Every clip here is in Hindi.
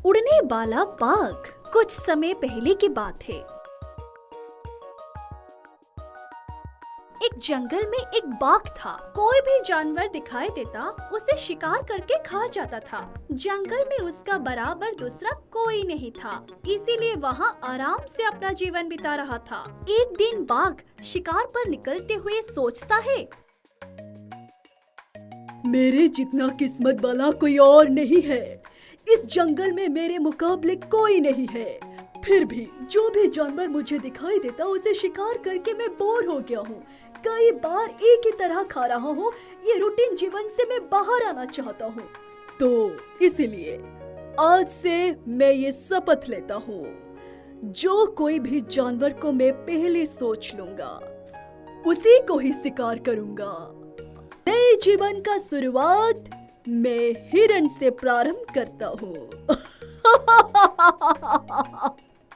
उड़ने वाला बाघ। कुछ समय पहले की बात है। एक जंगल में एक बाघ था। कोई भी जानवर दिखाई देता उसे शिकार करके खा जाता था। जंगल में उसका बराबर दूसरा कोई नहीं था, इसीलिए वहाँ आराम से अपना जीवन बिता रहा था। एक दिन बाघ शिकार पर निकलते हुए सोचता है, मेरे जितना किस्मत वाला कोई और नहीं है। इस जंगल में मेरे मुकाबले कोई नहीं है। फिर भी जो भी जानवर मुझे दिखाई देता उसे शिकार करके मैं बोर हो गया हूँ। कई बार एक ही तरह खा रहा हूँ। ये रूटीन जीवन से मैं बाहर आना चाहता हूँ। तो इसलिए आज से मैं ये शपथ लेता हूँ, जो कोई भी जानवर को मैं पहले सोच लूंगा उसी को ही शिकार करूंगा। नए जीवन का शुरुआत मैं हिरन से प्रारंभ करता हूँ।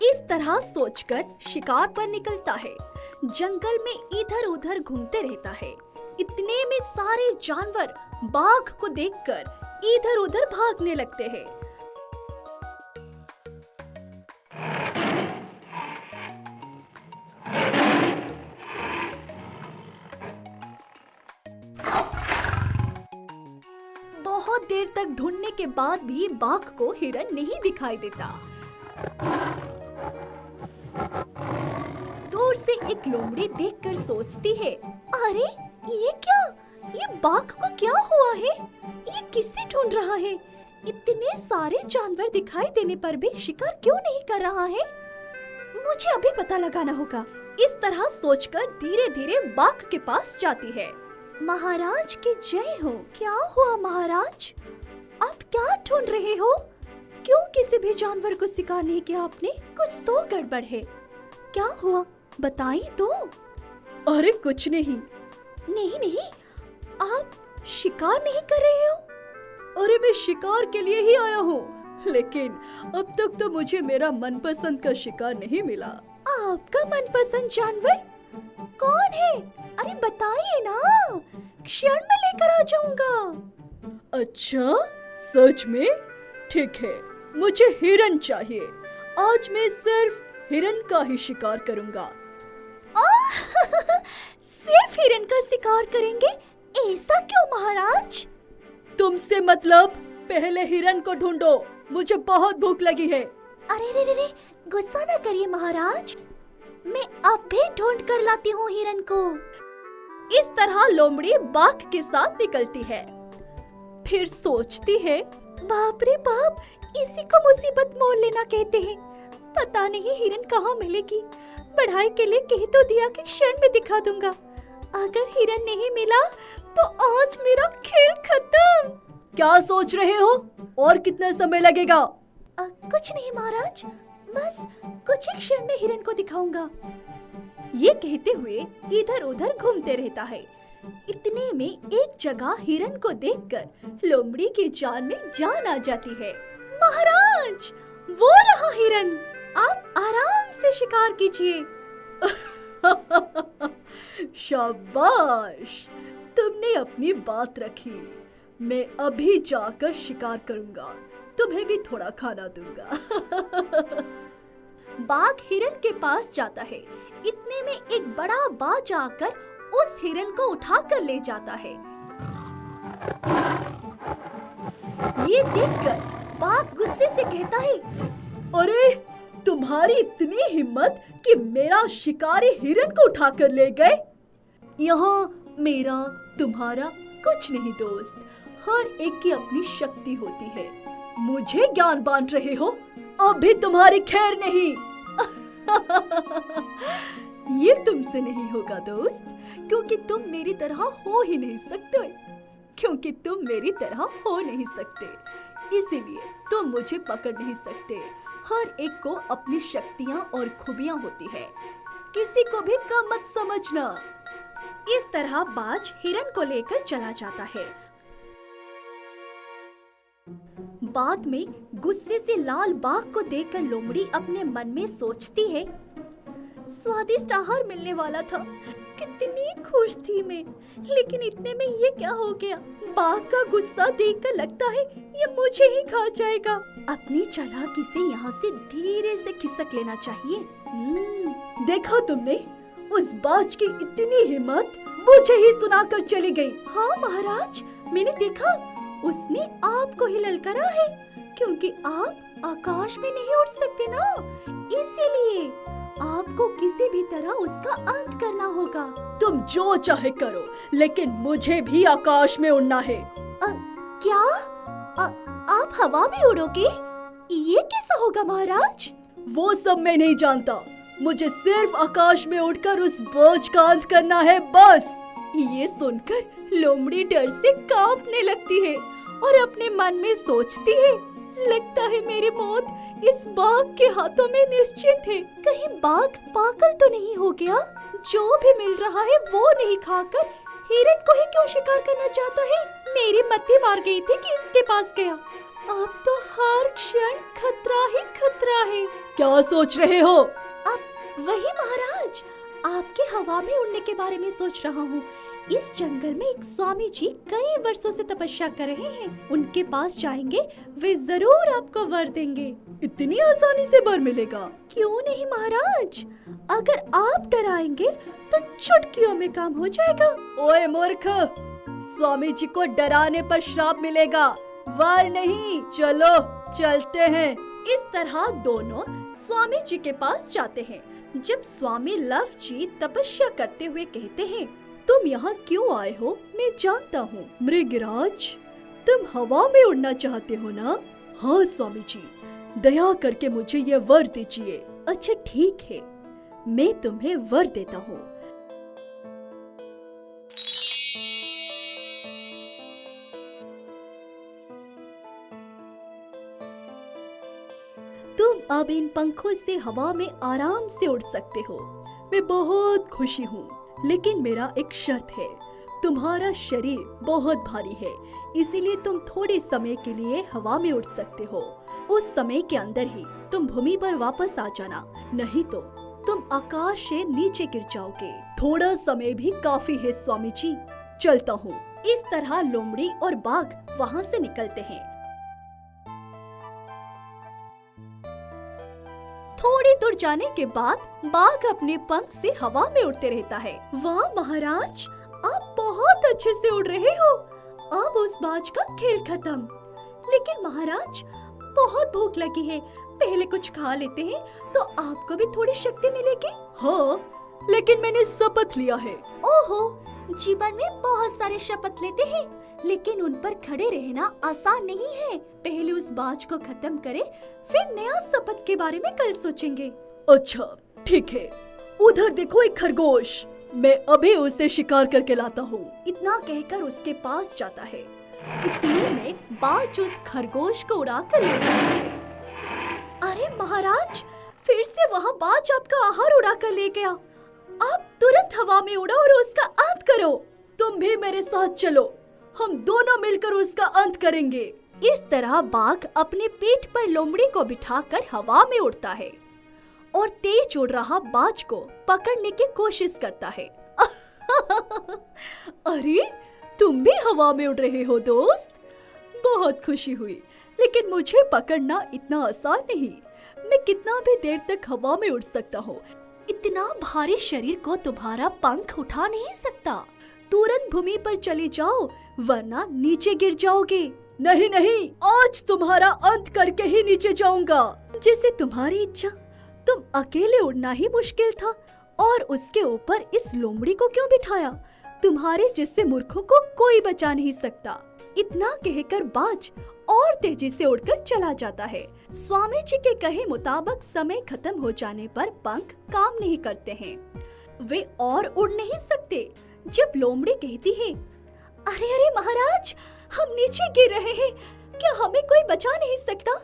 इस तरह सोचकर शिकार पर निकलता है। जंगल में इधर उधर घूमते रहता है। इतने में सारे जानवर बाघ को देखकर इधर उधर भागने लगते हैं। बहुत देर तक ढूंढने के बाद भी बाघ को हिरन नहीं दिखाई देता। दूर से एक लोमड़ी देखकर सोचती है, अरे ये क्या? ये बाघ को क्या हुआ है? ये किसे ढूंढ रहा है? इतने सारे जानवर दिखाई देने पर भी शिकार क्यों नहीं कर रहा है? मुझे अभी पता लगाना होगा। इस तरह सोचकर धीरे धीरे बाघ के पास जाती है। महाराज की जय हो। क्या हुआ महाराज? आप क्या ढूंढ रहे हो? क्यों किसी भी जानवर को शिकार नहीं किया आपने? कुछ तो गड़बड़ है। क्या हुआ बताइए तो। अरे कुछ नहीं। नहीं नहीं, आप शिकार नहीं कर रहे हो? अरे मैं शिकार के लिए ही आया हूँ, लेकिन अब तक तो मुझे मेरा मनपसंद का शिकार नहीं मिला। आपका मनपसंद जानवर कौन है? अरे बताइए ना, क्षण में लेकर आ जाऊंगा। अच्छा सच में? ठीक है, मुझे हिरन चाहिए। आज मैं सिर्फ हिरन का ही शिकार करूंगा। सिर्फ हिरन का शिकार करेंगे? ऐसा क्यों महाराज? तुमसे मतलब? पहले हिरन को ढूंढो, मुझे बहुत भूख लगी है। अरे रे रे रे, गुस्सा न करिए महाराज, मैं अब भी ढूंढ कर लाती हूँ हिरन को। इस तरह लोमड़ी बाघ के साथ निकलती है। फिर सोचती है, बाप रे बाप, इसी को मुसीबत मोल लेना कहते हैं। पता नहीं हिरन कहाँ मिलेगी। पढ़ाई के लिए कह तो दिया कि क्षण में दिखा दूंगा। अगर हिरन नहीं मिला तो आज मेरा खेल खत्म। क्या सोच रहे हो? और कितना समय लगेगा? कुछ नहीं महाराज, बस कुछ ही क्षण में हिरन को दिखाऊंगा। ये कहते हुए इधर उधर घूमते रहता है। इतने में एक जगह हिरन को देखकर लोमड़ी की जान में जान आ जाती है। महाराज, वो रहा हिरन, आप आराम से शिकार कीजिए। शाबाश, तुमने अपनी बात रखी। मैं अभी जाकर शिकार करूंगा, तुम्हें भी थोड़ा खाना दूंगा। बाघ हिरन के पास जाता है। इतने में एक बड़ा बाज आकर उस हिरन को उठाकर ले जाता है। ये देखकर बाघ गुस्से से कहता है, अरे तुम्हारी इतनी हिम्मत कि मेरा शिकारी हिरन को उठाकर ले गए? यहाँ मेरा तुम्हारा कुछ नहीं दोस्त, हर एक की अपनी शक्ति होती है। मुझे ज्ञान बांट रहे हो? अभी तुम्हारी खैर नहीं। ये तुमसे नहीं होगा दोस्त, क्योंकि तुम मेरी तरह हो ही नहीं सकते। क्योंकि तुम मेरी तरह हो नहीं सकते, इसीलिए तुम मुझे पकड़ नहीं सकते। हर एक को अपनी शक्तियाँ और खूबियाँ होती है, किसी को भी कम मत समझना। इस तरह बाज हिरन को लेकर चला जाता है। बाद में गुस्से से लाल बाघ को देखकर लोमड़ी अपने मन में सोचती है, स्वादिष्ट आहार मिलने वाला था, कितनी खुश थी मैं, लेकिन इतने में ये क्या हो गया? बाघ का गुस्सा देखकर लगता है ये मुझे ही खा जाएगा। अपनी चालाकी से यहाँ से धीरे से खिसक लेना चाहिए। देखा तुमने, उस बाज की इतनी हिम्मत मुझे ही सुनाकर चली गई। हाँ महाराज, मैंने देखा, उसने आपको ही ललकारा है, क्योंकि आप आकाश में नहीं उड़ सकते ना, इसीलिए आपको किसी भी तरह उसका अंत करना होगा। तुम जो चाहे करो, लेकिन मुझे भी आकाश में उड़ना है। क्या? आप हवा में उड़ोगे? ये कैसा होगा महाराज? वो सब मैं नहीं जानता, मुझे सिर्फ आकाश में उड़कर उस बोझ का अंत करना है, बस। ये सुनकर लोमड़ी डर से कांपने लगती है और अपने मन में सोचती है, लगता है मेरी मौत इस बाघ के हाथों में निश्चित है। कहीं बाघ पागल तो नहीं हो गया? जो भी मिल रहा है वो नहीं खाकर हिरन को ही क्यों शिकार करना चाहता है? मेरी मति मार गई थी कि इसके पास गया। अब तो हर क्षण खतरा ही खतरा है। क्या सोच रहे हो? अब वही महाराज, आपके हवा में उड़ने के बारे में सोच रहा हूँ। इस जंगल में एक स्वामी जी कई वर्षों से तपस्या कर रहे हैं। उनके पास जाएंगे, वे जरूर आपको वर देंगे। इतनी आसानी से वर मिलेगा? क्यों नहीं महाराज, अगर आप डराएंगे तो चुटकियों में काम हो जाएगा। ओए मूर्ख, स्वामी जी को डराने पर श्राप मिलेगा, वर नहीं। चलो चलते हैं। इस तरह दोनों स्वामी जी के पास जाते हैं। जब स्वामी लव जी तपस्या करते हुए कहते हैं, तुम यहाँ क्यों आए हो मैं जानता हूँ। मृगराज, तुम हवा में उड़ना चाहते हो ना? हाँ स्वामी जी, दया करके मुझे ये वर दीजिए। अच्छा ठीक है, मैं तुम्हें वर देता हूँ। तुम अब इन पंखों से हवा में आराम से उड़ सकते हो। मैं बहुत खुशी हूँ, लेकिन मेरा एक शर्त है। तुम्हारा शरीर बहुत भारी है, इसीलिए तुम थोड़े समय के लिए हवा में उड़ सकते हो। उस समय के अंदर ही तुम भूमि पर वापस आ जाना, नहीं तो तुम आकाश से नीचे गिर जाओगे। थोड़ा समय भी काफी है स्वामी जी, चलता हूँ। इस तरह लोमड़ी और बाघ वहाँ से निकलते हैं। थोड़ी दूर जाने के बाद बाघ अपने पंख से हवा में उड़ते रहता है। वाह महाराज, आप बहुत अच्छे से उड़ रहे हो। अब उस बाज का खेल खत्म। लेकिन महाराज, बहुत भूख लगी है, पहले कुछ खा लेते हैं तो आपको भी थोड़ी शक्ति मिलेगी। हाँ, लेकिन मैंने शपथ लिया है। ओहो, जीवन में बहुत सारे शपथ लेते हैं, लेकिन उन पर खड़े रहना आसान नहीं है। पहले उस बाज को खत्म करें, फिर नया शपथ के बारे में कल सोचेंगे। अच्छा ठीक है, उधर देखो एक खरगोश, मैं अभी उसे शिकार करके लाता हूँ। इतना कहकर उसके पास जाता है। इतने में बाज उस खरगोश को उड़ा कर ले जाता है। अरे महाराज, फिर से वहाँ बाज आपका आहार उड़ा कर ले गया। आप तुरंत हवा में उड़ो और उसका अंत करो। तुम भी मेरे साथ चलो, हम दोनों मिलकर उसका अंत करेंगे। इस तरह बाघ अपने पीठ पर लोमड़ी को बिठाकर हवा में उड़ता है और तेज उड़ रहा बाज को पकड़ने की कोशिश करता है। अरे, तुम भी हवा में उड़ रहे हो दोस्त, बहुत खुशी हुई, लेकिन मुझे पकड़ना इतना आसान नहीं। मैं कितना भी देर तक हवा में उड़ सकता हूँ। इतना भारी शरीर को तुम्हारा पंख उठा नहीं सकता। तुरंत भूमि पर चले जाओ, वरना नीचे गिर जाओगे। नहीं नहीं, आज तुम्हारा अंत करके ही नीचे जाऊंगा। जैसे तुम्हारी इच्छा। तुम अकेले उड़ना ही मुश्किल था और उसके ऊपर इस लोमड़ी को क्यों बिठाया? तुम्हारे जैसे मूर्खों को कोई बचा नहीं सकता। इतना कहकर बाज और तेजी से उड़कर चला जाता है। स्वामी जी के कहे मुताबिक समय खत्म हो जाने पर पंख काम नहीं करते हैं, वे और उड़ नहीं सकते। जब लोमड़ी कहती है, अरे अरे महाराज, हम नीचे गिर रहे हैं, क्या हमें कोई बचा नहीं सकता?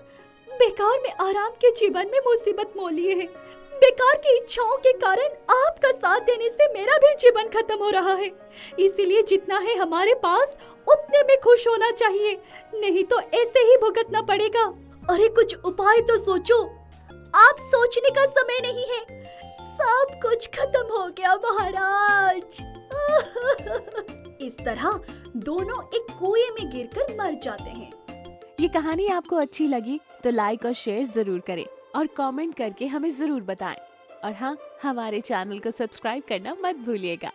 बेकार में आराम के जीवन में मुसीबत मोल लिए है। बेकार की इच्छाओं के कारण आपका साथ देने से मेरा भी जीवन खत्म हो रहा है। इसीलिए जितना है हमारे पास उतने में खुश होना चाहिए, नहीं तो ऐसे ही भुगतना पड़ेगा। अरे कुछ उपाय तो सोचो। आप सोचने का समय नहीं है, सब कुछ खत्म हो गया महाराज। इस तरह दोनों एक कुएं में गिरकर मर जाते हैं। ये कहानी आपको अच्छी लगी तो लाइक और शेयर जरूर करें और कमेंट करके हमें जरूर बताएं। और हाँ, हमारे चैनल को सब्सक्राइब करना मत भूलिएगा।